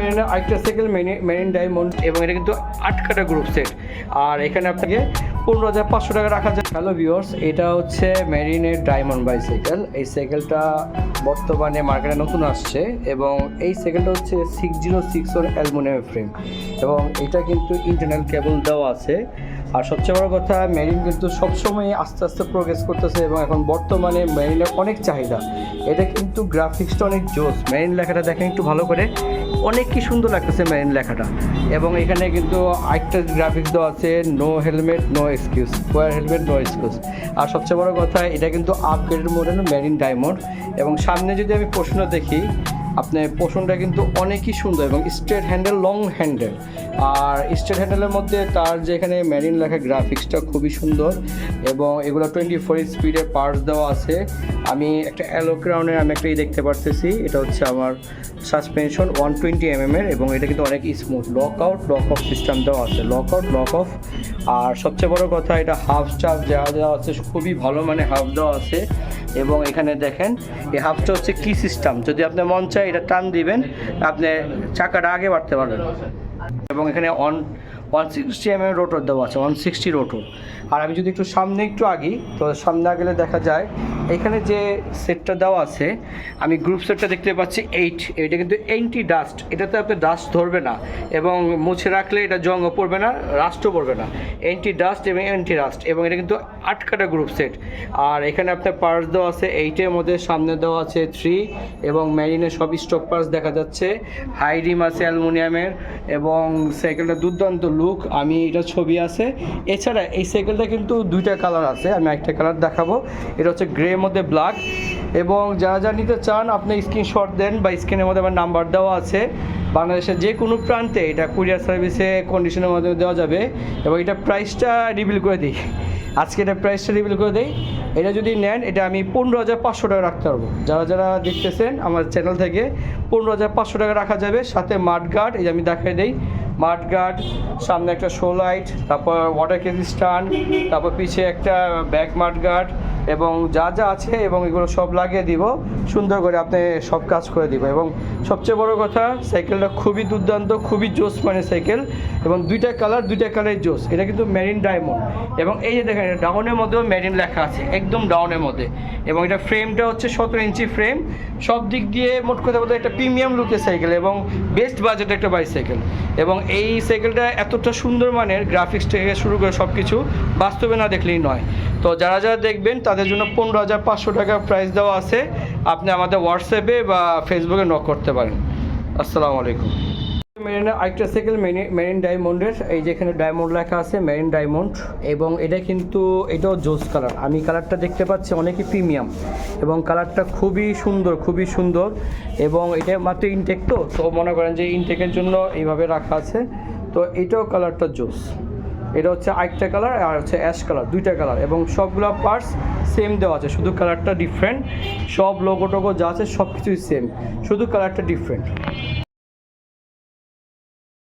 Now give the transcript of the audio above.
মেরিনের আরেকটা cycle marine diamond এবং এটা কিন্তু 8 কাটা গ্রুপ সেট। আর এখানে আপনাকে 15,500 টাকা রাখা যায়। হ্যালো ভিউয়ার্স, এটা হচ্ছে মেরিনের ডায়মন্ড বাইসাইকেল। এই সাইকেলটা বর্তমানে মার্কেটে নতুন আসছে এবং এই সাইকেলটা হচ্ছে 6061 অ্যালুমিনিয়াম ফ্রেম এবং এটা কিন্তু ইন্টারনাল কেবল দেওয়া আছে। আর সবচেয়ে বড় কথা, মেরিন কিন্তু সবসময় আস্তে আস্তে প্রোগ্রেস করতেছে এবং এখন বর্তমানে মেরিনের অনেক চাহিদা। এটা কিন্তু গ্রাফিক্সটা অনেক জোস। মেরিন লেখাটা দেখেন একটু ভালো করে, অনেক কি সুন্দর লাগতেছে মেরিন লেখাটা। এবং এখানে কিন্তু আরেকটা গ্রাফিক্স দেওয়া আছে, no helmet no excuse, wear helmet no excuse. আর সবচেয়ে বড় কথা, এটা কিন্তু আপগ্রেডেড মডেল মেরিন ডায়মন্ড। এবং সামনে যদি আমি পোর্শন দেখি, আপনার পোর্শনটা কিন্তু অনেকই সুন্দর এবং স্ট্রেট হ্যান্ডেল, লং হ্যান্ডেল। আর স্ট্রেট হ্যান্ডেলের মধ্যে তার যে এখানে মেরিন লেখা গ্রাফিক্সটা খুবই সুন্দর এবং এগুলো 24 স্পিডের পার্টস দেওয়া আছে। আমি একটা অ্যালো ক্রাউনের আমি একটা দেখতে পারতেছি, এটা হচ্ছে আমার সাসপেনশন 120 mm এবং এটা কিন্তু অনেক smooth. Lock out lock of system দেওয়া আছে, লক আউট লক অফ। আর সবচেয়ে বড় কথা, এটা হাফ চাপ যা দেওয়া আছে খুবই ভালো, মানে হাফ দেওয়া আছে। এবং এখানে দেখেন এই হাফটা হচ্ছে কি সিস্টেম, যদি আপনার মন চায় এটা টান দিবেন, আপনি চাকাটা আগে বাড়তে পারবেন। এবং এখানে 160 mm রোটর দেওয়া আছে, 160 রোটর। আর আমি যদি একটু সামনে একটু আগি, তো সামনে আগেলে দেখা যায় এখানে যে সেটটা দেওয়া আছে, আমি গ্রুপ সেটটা দেখতে পাচ্ছি 8। এটা কিন্তু অ্যান্টি ডাস্ট, এটাতে আপনি ডাস্ট ধরবে না এবং মুছে রাখলে এটা জংও পড়বে না, রাস্টও পড়বে না। অ্যান্টি ডাস্ট এবং অ্যান্টি রাস্ট এবং এটা কিন্তু 8 কাটা গ্রুপ সেট। আর এখানে আপনার পার্টস দেওয়া আছে 8-এর মধ্যে, সামনে দেওয়া আছে 3 এবং মেরিনের সব স্টক পার্টস দেখা যাচ্ছে। হাই রিম আছে অ্যালুমিনিয়ামের এবং সাইকেলটা দুর্দান্ত লুক। আমি এটা ছবি আছে। এছাড়া এই সাইকেলটা কিন্তু 2টা কালার আছে, আমি একটা কালার দেখাবো। এটা হচ্ছে গ্রে মধ্যে ব্ল্যাক। এবং যারা যা নিতে চান আপনি স্ক্রিনশট দেন বা স্ক্রিনের মধ্যে আমার নাম্বার দেওয়া আছে। বাংলাদেশের যে কোনো প্রান্তে এটা কুরিয়ার সার্ভিসে কন্ডিশনের মাধ্যমে দেওয়া যাবে। এবং এটা প্রাইসটা রিভিল করে দিই, আজকে এটা প্রাইসটা রিভিল করে দিই। এটা যদি নেন, এটা আমি 15,500 টাকা রাখতে পারবো। যারা যারা দেখতেছেন আমার চ্যানেল থেকে 15,500 টাকা রাখা যাবে। সাথে মাড গার্ড, এই যে আমি দেখাই দিই, মাড গার্ড, সামনে একটা শো লাইট, তারপর ওয়াটার কেজি স্ট্যান্ড, তারপর পিছে একটা ব্যাক মাড গার্ড এবং যা যা আছে এবং এগুলো সব লাগিয়ে দিব, সুন্দর করে আপনি সব কাজ করে দিব। এবং সবচেয়ে বড় কথা, সাইকেলটা খুবই দুর্দান্ত, খুবই জোস মানে সাইকেল। এবং 2টা কালার জোস। এটা কিন্তু মেরিন ডায়মন্ড এবং এই যে দেখেন ডাউনের মধ্যেও মেরিন লেখা আছে, একদম ডাউনের মধ্যে। এবং এটা ফ্রেমটা হচ্ছে 17 ইঞ্চি ফ্রেম। সব দিক দিয়ে মোট কথা বলতে একটা প্রিমিয়াম লুকের সাইকেল এবং বেস্ট বাজেট একটা বাইসাইকেল। এবং এই সাইকেলটা এতটা সুন্দর মানের, গ্রাফিক্স থেকে শুরু করে সব কিছু বাস্তবে না দেখলেই নয়। তো যারা যারা দেখবেন তাদের জন্য 15,500 টাকা প্রাইস দেওয়া আছে। আপনি আমাদের হোয়াটসঅ্যাপে বা ফেসবুকে নক করতে পারেন। আসসালামু আলাইকুম। মেরিনের আরেকটা সাইকেল মেরিন ডায়মন্ডের, এই যে এখানে ডায়মন্ড লেখা আছে, মেরিন ডায়মন্ড। এবং এটা কিন্তু এটাও জোস কালার। আমি কালারটা দেখতে পাচ্ছি অনেকই প্রিমিয়াম এবং কালারটা খুবই সুন্দর। এবং এটা মাত্র ইনটেক, তো মনে করেন যে ইনটেকের জন্য এইভাবে রাখা আছে। তো এটাও কালারটা জোস। এটা হচ্ছে আরেকটা কালার আর হচ্ছে অ্যাশ কালার, 2টা কালার এবং সবগুলো পার্টস সেম দেওয়া আছে, শুধু কালারটা ডিফারেন্ট। সব লোগো টোগো যা আছে সব কিছুই সেম, শুধু কালারটা ডিফারেন্ট।